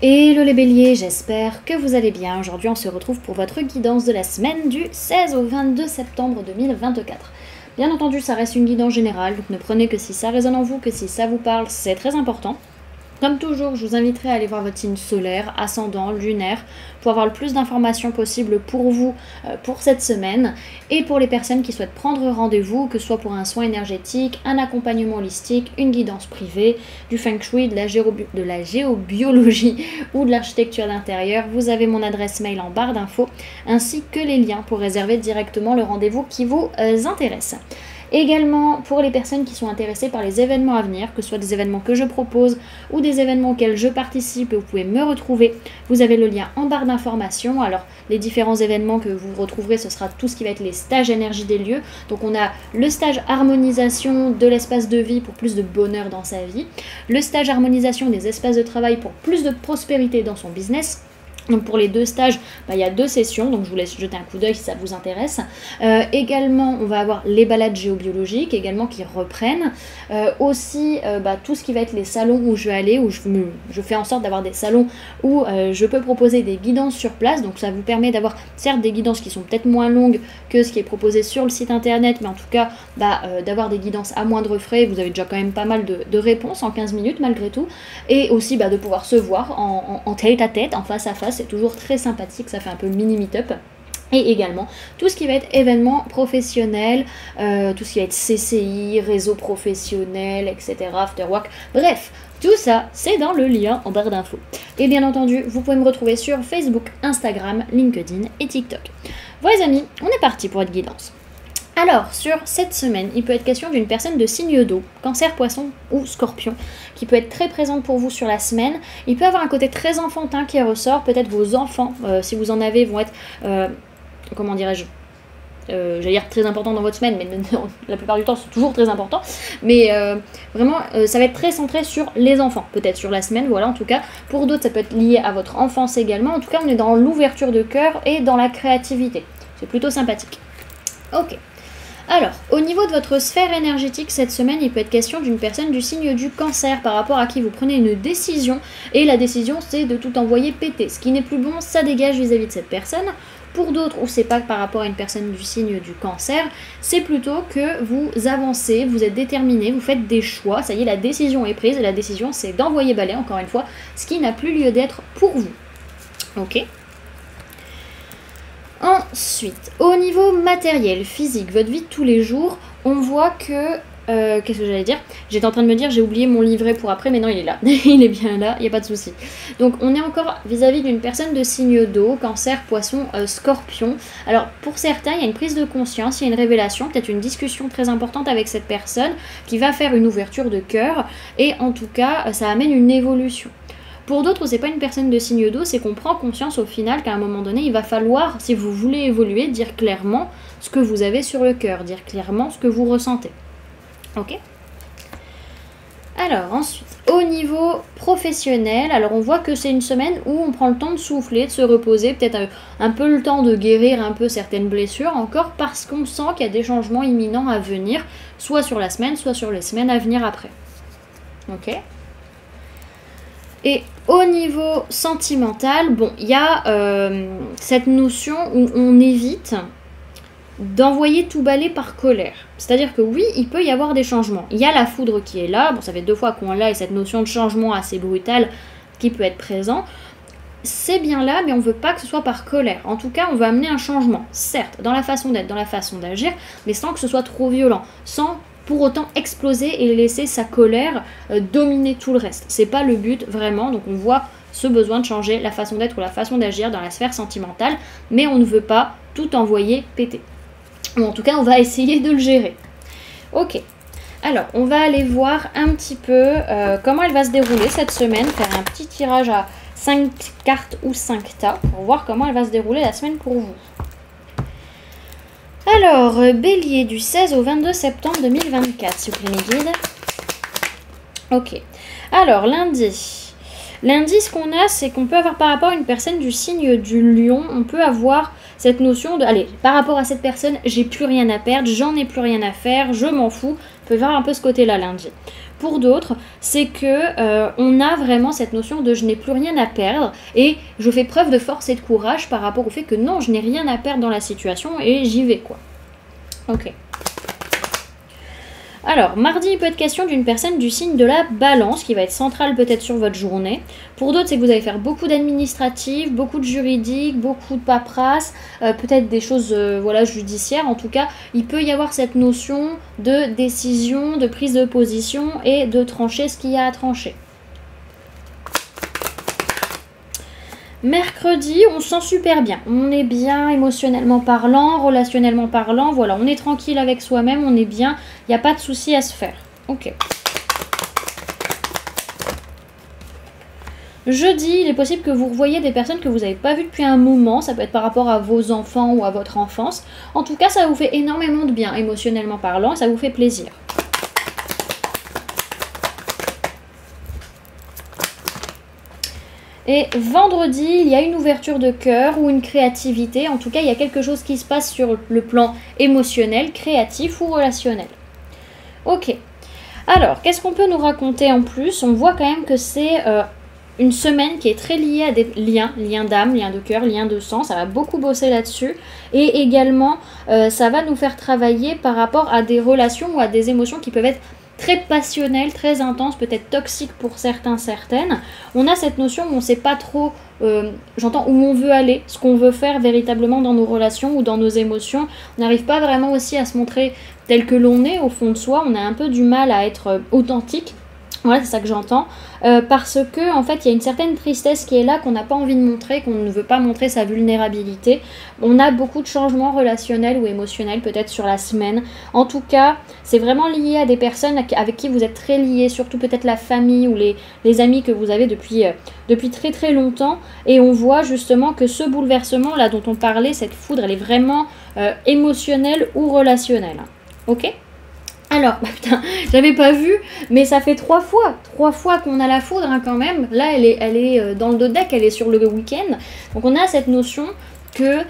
Hello les béliers, j'espère que vous allez bien. Aujourd'hui on se retrouve pour votre guidance de la semaine du 16 au 22 septembre 2024. Bien entendu ça reste une guidance générale, donc ne prenez que si ça résonne en vous, que si ça vous parle, c'est très important. Comme toujours, je vous inviterai à aller voir votre signe solaire, ascendant, lunaire, pour avoir le plus d'informations possible pour vous, pour cette semaine. Et pour les personnes qui souhaitent prendre rendez-vous, que ce soit pour un soin énergétique, un accompagnement holistique, une guidance privée, du feng shui, de la géobiologie ou de l'architecture d'intérieur, vous avez mon adresse mail en barre d'infos, ainsi que les liens pour réserver directement le rendez-vous qui vous intéresse. Également, pour les personnes qui sont intéressées par les événements à venir, que ce soit des événements que je propose ou des événements auxquels je participe et vous pouvez me retrouver, vous avez le lien en barre d'informations. Alors, les différents événements que vous retrouverez, ce sera tout ce qui va être les stages énergie des lieux. Donc, on a le stage harmonisation de l'espace de vie pour plus de bonheur dans sa vie, le stage harmonisation des espaces de travail pour plus de prospérité dans son business. Donc pour les deux stages, il y a 2 sessions, donc je vous laisse jeter un coup d'œil si ça vous intéresse. Également, on va avoir les balades géobiologiques également qui reprennent. Aussi, tout ce qui va être les salons où je vais aller, où je fais en sorte d'avoir des salons où je peux proposer des guidances sur place. Donc ça vous permet d'avoir certes des guidances qui sont peut-être moins longues que ce qui est proposé sur le site internet, mais en tout cas d'avoir des guidances à moindre frais. Vous avez déjà quand même pas mal de réponses en 15 minutes malgré tout. Et aussi de pouvoir se voir en tête à tête, en face à face. C'est toujours très sympathique, ça fait un peu mini meet-up. Et également, tout ce qui va être événements professionnels, tout ce qui va être CCI, réseau professionnel, etc., afterwork, bref, tout ça, c'est dans le lien en barre d'infos. Et bien entendu, vous pouvez me retrouver sur Facebook, Instagram, LinkedIn et TikTok. Voilà les amis, on est parti pour votre guidance. Alors, sur cette semaine, il peut être question d'une personne de signe d'eau, cancer, poisson ou scorpion, qui peut être très présente pour vous sur la semaine. Il peut avoir un côté très enfantin qui ressort, peut-être vos enfants, si vous en avez, vont être, comment dirais-je, j'allais dire très important dans votre semaine, mais la plupart du temps c'est toujours très important, mais vraiment ça va être très centré sur les enfants, peut-être sur la semaine, voilà en tout cas. Pour d'autres ça peut être lié à votre enfance également, en tout cas on est dans l'ouverture de cœur et dans la créativité, c'est plutôt sympathique. Ok. Alors, au niveau de votre sphère énergétique cette semaine, il peut être question d'une personne du signe du cancer par rapport à qui vous prenez une décision et la décision c'est de tout envoyer péter. Ce qui n'est plus bon, ça dégage vis-à-vis de cette personne. Pour d'autres, où c'est pas par rapport à une personne du signe du cancer, c'est plutôt que vous avancez, vous êtes déterminé, vous faites des choix, ça y est, la décision est prise et la décision c'est d'envoyer balayer encore une fois, ce qui n'a plus lieu d'être pour vous. Ok ? Ensuite, au niveau matériel, physique, votre vie de tous les jours, on voit que... qu'est-ce que j'allais dire? J'étais en train de me dire, j'ai oublié mon livret pour après, mais non, il est là. Il est bien là, il n'y a pas de souci. Donc, on est encore vis-à-vis d'une personne de signe d'eau, cancer, poisson, scorpion. Alors, pour certains, il y a une prise de conscience, il y a une révélation, peut-être une discussion très importante avec cette personne qui va faire une ouverture de cœur. Et en tout cas, ça amène une évolution. Pour d'autres, c'est pas une personne de signe d'eau, c'est qu'on prend conscience au final qu'à un moment donné, il va falloir, si vous voulez évoluer, dire clairement ce que vous avez sur le cœur, dire clairement ce que vous ressentez. Ok ? Alors ensuite, au niveau professionnel, alors on voit que c'est une semaine où on prend le temps de souffler, de se reposer, peut-être un peu le temps de guérir un peu certaines blessures, encore parce qu'on sent qu'il y a des changements imminents à venir, soit sur la semaine, soit sur les semaines à venir après. Ok ? Et au niveau sentimental, bon, il y a cette notion où on évite d'envoyer tout balayer par colère. C'est-à-dire que oui, il peut y avoir des changements. Il y a la foudre qui est là, bon, ça fait 2 fois qu'on l'a, et cette notion de changement assez brutale qui peut être présent. C'est bien là, mais on ne veut pas que ce soit par colère. En tout cas, on veut amener un changement, certes, dans la façon d'être, dans la façon d'agir, mais sans que ce soit trop violent, sans pour autant exploser et laisser sa colère dominer tout le reste. C'est pas le but vraiment, donc on voit ce besoin de changer la façon d'être ou la façon d'agir dans la sphère sentimentale, mais on ne veut pas tout envoyer péter. Ou en tout cas, on va essayer de le gérer. Ok, alors on va aller voir un petit peu comment elle va se dérouler cette semaine, faire un petit tirage à 5 cartes ou 5 tas pour voir comment elle va se dérouler la semaine pour vous. Alors, Bélier, du 16 au 22 septembre 2024, s'il vous plaît, mes guides. Ok. Alors, lundi. Lundi, ce qu'on a, c'est qu'on peut avoir par rapport à une personne du signe du lion, on peut avoir cette notion de, allez, par rapport à cette personne, j'ai plus rien à perdre, j'en ai plus rien à faire, je m'en fous. On peut voir un peu ce côté-là lundi. Pour d'autres, c'est que on a vraiment cette notion de je n'ai plus rien à perdre et je fais preuve de force et de courage par rapport au fait que non, je n'ai rien à perdre dans la situation et j'y vais quoi. Ok. Alors, mardi, il peut être question d'une personne du signe de la balance, qui va être centrale peut-être sur votre journée. Pour d'autres, c'est que vous allez faire beaucoup d'administratifs, beaucoup de juridique, beaucoup de paperasse, peut-être des choses voilà, judiciaires. En tout cas, il peut y avoir cette notion de décision, de prise de position et de trancher ce qu'il y a à trancher. Mercredi, on se sent super bien. On est bien émotionnellement parlant, relationnellement parlant. Voilà, on est tranquille avec soi-même, on est bien. Il n'y a pas de souci à se faire. Ok. Jeudi, il est possible que vous revoyiez des personnes que vous n'avez pas vues depuis un moment. Ça peut être par rapport à vos enfants ou à votre enfance. En tout cas, ça vous fait énormément de bien, émotionnellement parlant, et ça vous fait plaisir. Et vendredi, il y a une ouverture de cœur ou une créativité. En tout cas, il y a quelque chose qui se passe sur le plan émotionnel, créatif ou relationnel. Ok. Alors, qu'est-ce qu'on peut nous raconter en plus? On voit quand même que c'est une semaine qui est très liée à des liens d'âme, liens de cœur, liens de sang. Ça va beaucoup bosser là-dessus. Et également, ça va nous faire travailler par rapport à des relations ou à des émotions qui peuvent être très passionnelle, très intense, peut-être toxique pour certains, certaines. On a cette notion où on ne sait pas trop, j'entends, où on veut aller, ce qu'on veut faire véritablement dans nos relations ou dans nos émotions. On n'arrive pas vraiment aussi à se montrer tel que l'on est au fond de soi. On a un peu du mal à être authentique. Voilà, c'est ça que j'entends. Parce que, en fait, il y a une certaine tristesse qui est là, qu'on n'a pas envie de montrer, qu'on ne veut pas montrer sa vulnérabilité. On a beaucoup de changements relationnels ou émotionnels, peut-être sur la semaine. En tout cas, c'est vraiment lié à des personnes avec qui vous êtes très liés, surtout peut-être la famille ou les amis que vous avez depuis très très longtemps. Et on voit justement que ce bouleversement-là dont on parlait, cette foudre, elle est vraiment émotionnelle ou relationnelle. Ok ? Alors, bah putain, j'avais pas vu, mais ça fait trois fois qu'on a la foudre hein, quand même. Là, elle est dans le dodeck, elle est sur le week-end. Donc on a cette notion que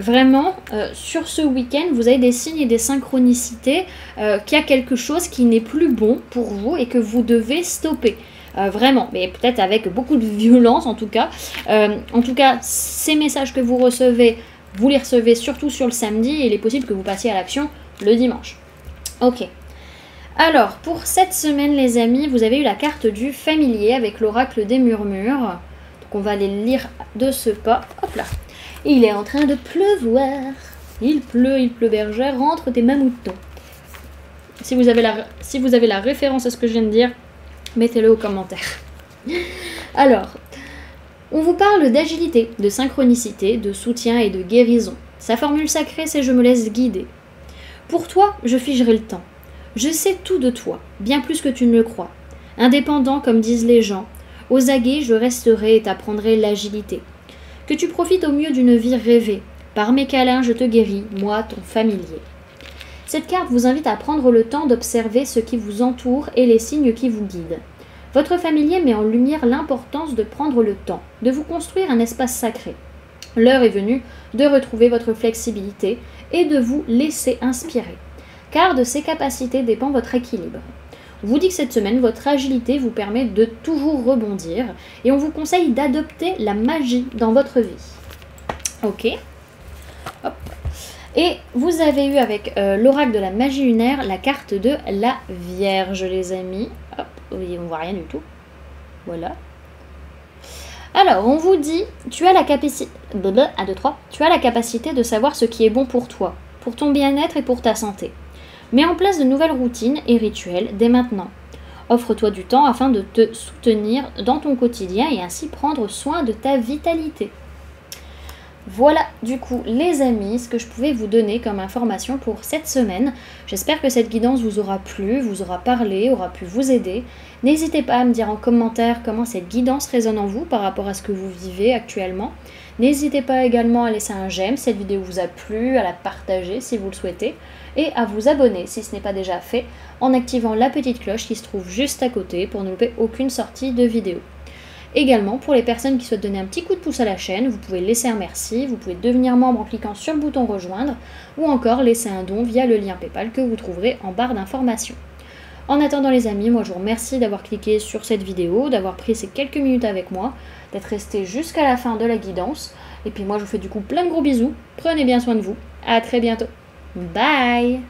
vraiment, sur ce week-end, vous avez des signes et des synchronicités, qu'il y a quelque chose qui n'est plus bon pour vous et que vous devez stopper. Vraiment, mais peut-être avec beaucoup de violence en tout cas. En tout cas, ces messages que vous recevez, vous les recevez surtout sur le samedi et il est possible que vous passiez à l'action le dimanche. Ok. Alors, pour cette semaine, les amis, vous avez eu la carte du familier avec l'oracle des murmures. Donc, on va les lire de ce pas. Hop là. Il est en train de pleuvoir. Il pleut bergère, rentre tes mamoutons. Si vous avez la référence à ce que je viens de dire, mettez-le aux commentaires. Alors, on vous parle d'agilité, de synchronicité, de soutien et de guérison. Sa formule sacrée, c'est « je me laisse guider ». Pour toi, je figerai le temps. Je sais tout de toi, bien plus que tu ne le crois. Indépendant, comme disent les gens, aux aguets, je resterai et t'apprendrai l'agilité. Que tu profites au mieux d'une vie rêvée. Par mes câlins, je te guéris, moi, ton familier. Cette carte vous invite à prendre le temps d'observer ce qui vous entoure et les signes qui vous guident. Votre familier met en lumière l'importance de prendre le temps, de vous construire un espace sacré. L'heure est venue de retrouver votre flexibilité et de vous laisser inspirer. Car de ces capacités dépend votre équilibre. On vous dit que cette semaine, votre agilité vous permet de toujours rebondir et on vous conseille d'adopter la magie dans votre vie. Ok. Hop. Et vous avez eu avec l'oracle de la magie lunaire la carte de la Vierge, les amis. Hop, oui, on ne voit rien du tout. Voilà. Alors, on vous dit, tu as la capacité... 1, 2, 3. Tu as la capacité de savoir ce qui est bon pour toi, pour ton bien-être et pour ta santé. Mets en place de nouvelles routines et rituels dès maintenant. Offre-toi du temps afin de te soutenir dans ton quotidien et ainsi prendre soin de ta vitalité. Voilà du coup les amis ce que je pouvais vous donner comme information pour cette semaine. J'espère que cette guidance vous aura plu, vous aura parlé, aura pu vous aider. N'hésitez pas à me dire en commentaire comment cette guidance résonne en vous par rapport à ce que vous vivez actuellement. N'hésitez pas également à laisser un j'aime si cette vidéo vous a plu, à la partager si vous le souhaitez et à vous abonner si ce n'est pas déjà fait en activant la petite cloche qui se trouve juste à côté pour ne louper aucune sortie de vidéo. Également, pour les personnes qui souhaitent donner un petit coup de pouce à la chaîne, vous pouvez laisser un merci, vous pouvez devenir membre en cliquant sur le bouton rejoindre ou encore laisser un don via le lien PayPal que vous trouverez en barre d'informations. En attendant les amis, moi je vous remercie d'avoir cliqué sur cette vidéo, d'avoir pris ces quelques minutes avec moi, d'être resté jusqu'à la fin de la guidance. Et puis moi je vous fais du coup plein de gros bisous, prenez bien soin de vous, à très bientôt. Bye!